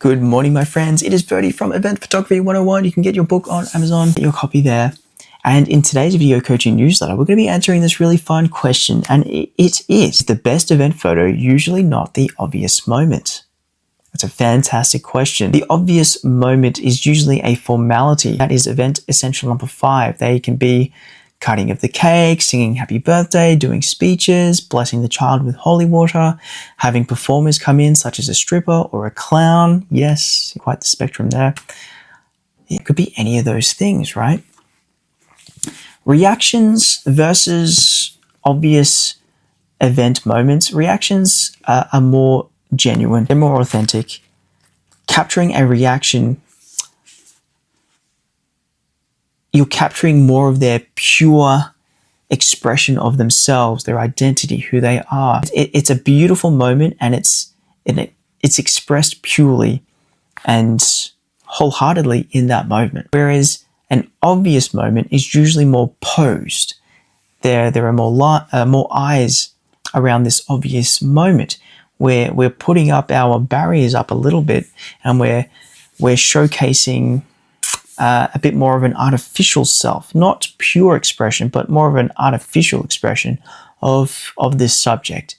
Good morning, my friends. It is Ferdi from Event Photography 101. You can get your book on Amazon, get your copy there. And in today's video coaching newsletter, we're going to be answering this really fun question. And it is the best event photo usually not the obvious moment? That's a fantastic question. The obvious moment is usually a formality. That is event essential number 5. They can be cutting of the cake, singing happy birthday, doing speeches, blessing the child with holy water, having performers come in such as a stripper or a clown. Yes, quite the spectrum there. It could be any of those things, right? Reactions versus obvious event moments. Reactions are more genuine. They're more authentic. Capturing a reaction, you're capturing more of their pure expression of themselves, their identity, who they are. It's a beautiful moment, and it's expressed purely and wholeheartedly in that moment. Whereas an obvious moment is usually more posed. There are more eyes around this obvious moment, where we're putting up our barriers up a little bit, and we're showcasing a bit more of an artificial self, not pure expression, but more of an artificial expression of this subject.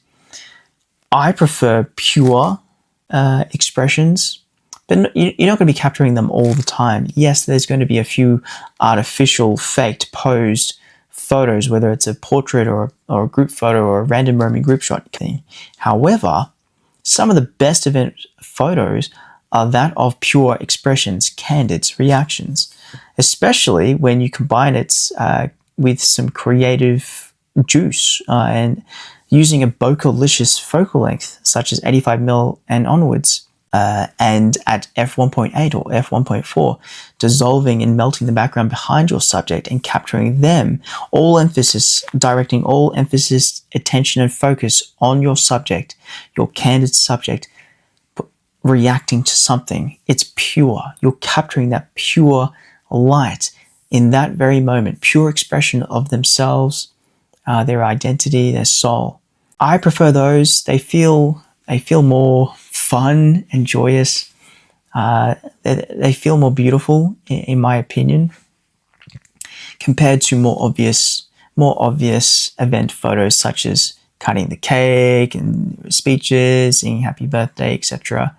I prefer pure expressions, but you're not going to be capturing them all the time. Yes, there's going to be a few artificial, faked, posed photos, whether it's a portrait or a group photo or a random roaming group shot thing. However, some of the best event photos are that of pure expressions, candids, reactions, especially when you combine it with some creative juice and using a bokeh-licious focal length, such as 85mm and onwards, and at f1.8 or f1.4, dissolving and melting the background behind your subject and capturing them, directing all emphasis, attention, and focus on your subject, your candid subject, reacting to something. It's pure. You're capturing that pure light in that very moment, pure expression of themselves, their identity, their soul. I prefer those. They feel more fun and joyous. They feel more beautiful, in my opinion, compared to more obvious event photos such as cutting the cake and speeches, singing happy birthday, etc.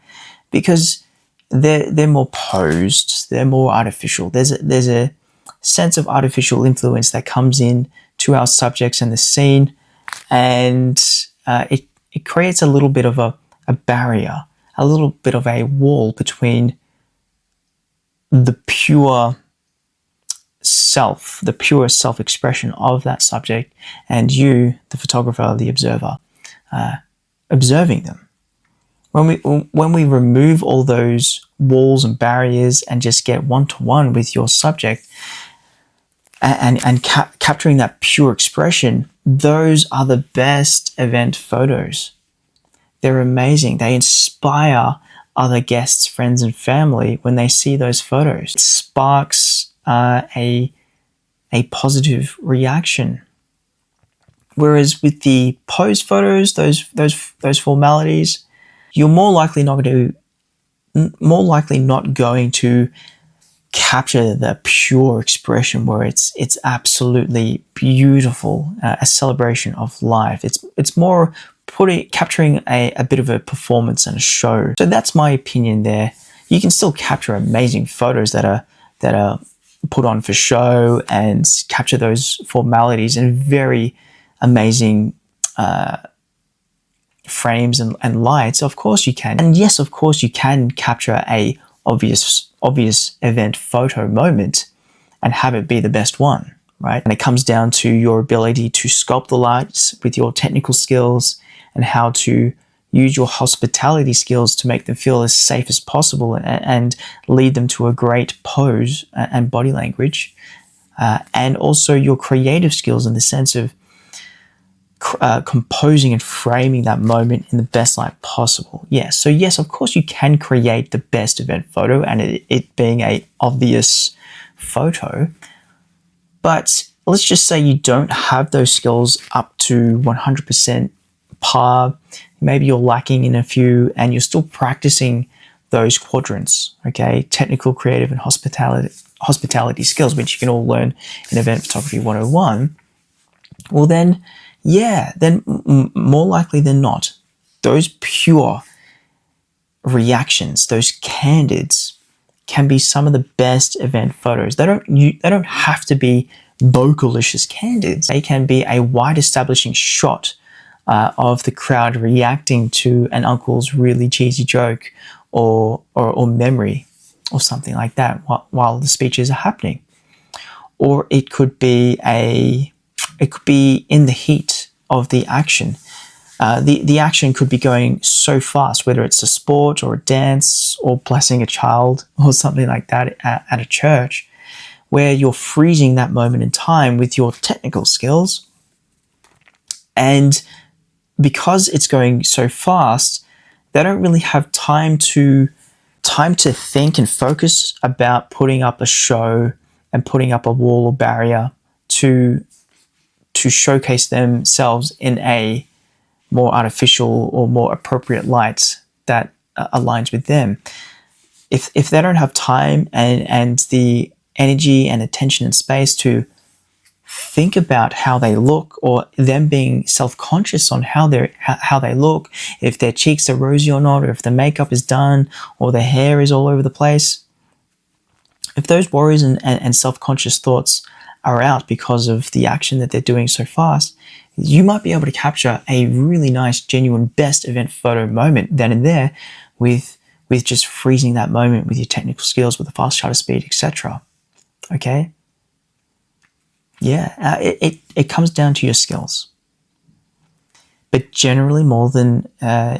Because they're more posed, they're more artificial. There's a sense of artificial influence that comes in to our subjects and the scene, and it creates a little bit of a barrier, a little bit of a wall between the pure self, the pure self-expression of that subject, and you, the photographer, the observer, observing them. When we remove all those walls and barriers and just get one-to-one with your subject and capturing that pure expression, those are the best event photos. They're amazing. They inspire other guests, friends, and family when they see those photos. It sparks a positive reaction. Whereas with the posed photos, those formalities, you're more likely not going to capture the pure expression where it's absolutely beautiful, a celebration of life. It's more capturing a bit of a performance and a show. So that's my opinion there. You can still capture amazing photos that are put on for show and capture those formalities in very amazing frames and lights. Of course you can. And yes, of course you can capture a obvious event photo moment and have it be the best one, right? And it comes down to your ability to sculpt the lights with your technical skills and how to use your hospitality skills to make them feel as safe as possible and lead them to a great pose and body language. And also your creative skills in the sense of composing and framing that moment in the best light possible. Yes, so yes, of course you can create the best event photo and it being a obvious photo, but let's just say you don't have those skills up to 100% par. Maybe you're lacking in a few and you're still practicing those quadrants, okay, technical, creative, and hospitality skills, which you can all learn in Event Photography 101, well then, yeah, then more likely than not, those pure reactions, those candids, can be some of the best event photos. They don't have to be vocalicious candids. They can be a wide establishing shot of the crowd reacting to an uncle's really cheesy joke or memory or something like that while the speeches are happening. Or it could be in the heat of the action. The action could be going so fast, whether it's a sport or a dance or blessing a child or something like that at a church, where you're freezing that moment in time with your technical skills. And because it's going so fast, they don't really have time to think and focus about putting up a show and putting up a wall or barrier to showcase themselves in a more artificial or more appropriate light that aligns with them. If they don't have time and the energy and attention and space to think about how they look, or them being self-conscious on how they look, if their cheeks are rosy or not, or if the makeup is done, or their hair is all over the place, if those worries and self-conscious thoughts are out because of the action that they're doing so fast, you might be able to capture a really nice, genuine, best event photo moment then and there with just freezing that moment with your technical skills, with the fast shutter speed, etc. Okay? Yeah, it comes down to your skills. But generally, more than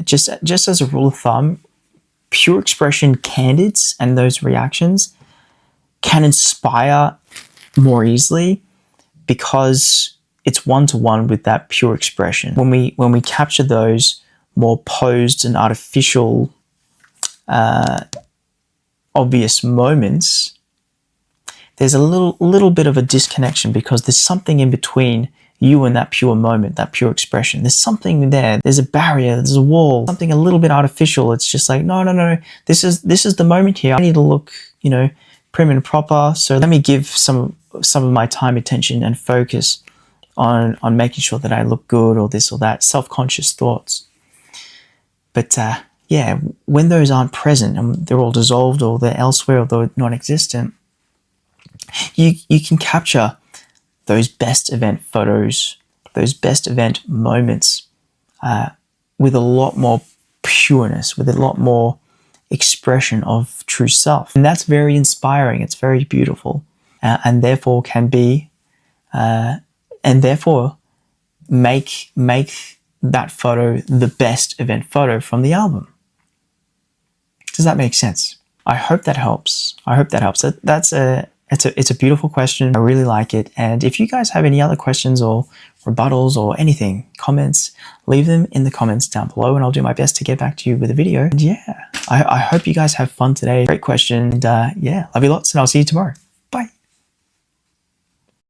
just as a rule of thumb, pure expression candids and those reactions can inspire more easily because it's one-to-one with that pure expression. When we capture those more posed and artificial, obvious moments, there's a little bit of a disconnection because there's something in between you and that pure moment, that pure expression. There's something there. There's a barrier. There's a wall. Something a little bit artificial. It's just like, no. This is the moment here. I need to look, prim and proper. So let me give some of my time, attention, and focus on making sure that I look good, or this or that. Self-conscious thoughts. But when those aren't present and they're all dissolved, or they're elsewhere, or they're non-existent, you can capture those best event photos, those best event moments with a lot more pureness, with a lot more expression of true self. And that's very inspiring. It's very beautiful, and therefore can be, and therefore make that photo the best event photo from the album. Does that make sense? I hope that helps. It's a beautiful question. I really like it. And if you guys have any other questions or rebuttals or anything, comments, leave them in the comments down below and I'll do my best to get back to you with a video. And I hope you guys have fun today. Great question. And love you lots, and I'll see you tomorrow.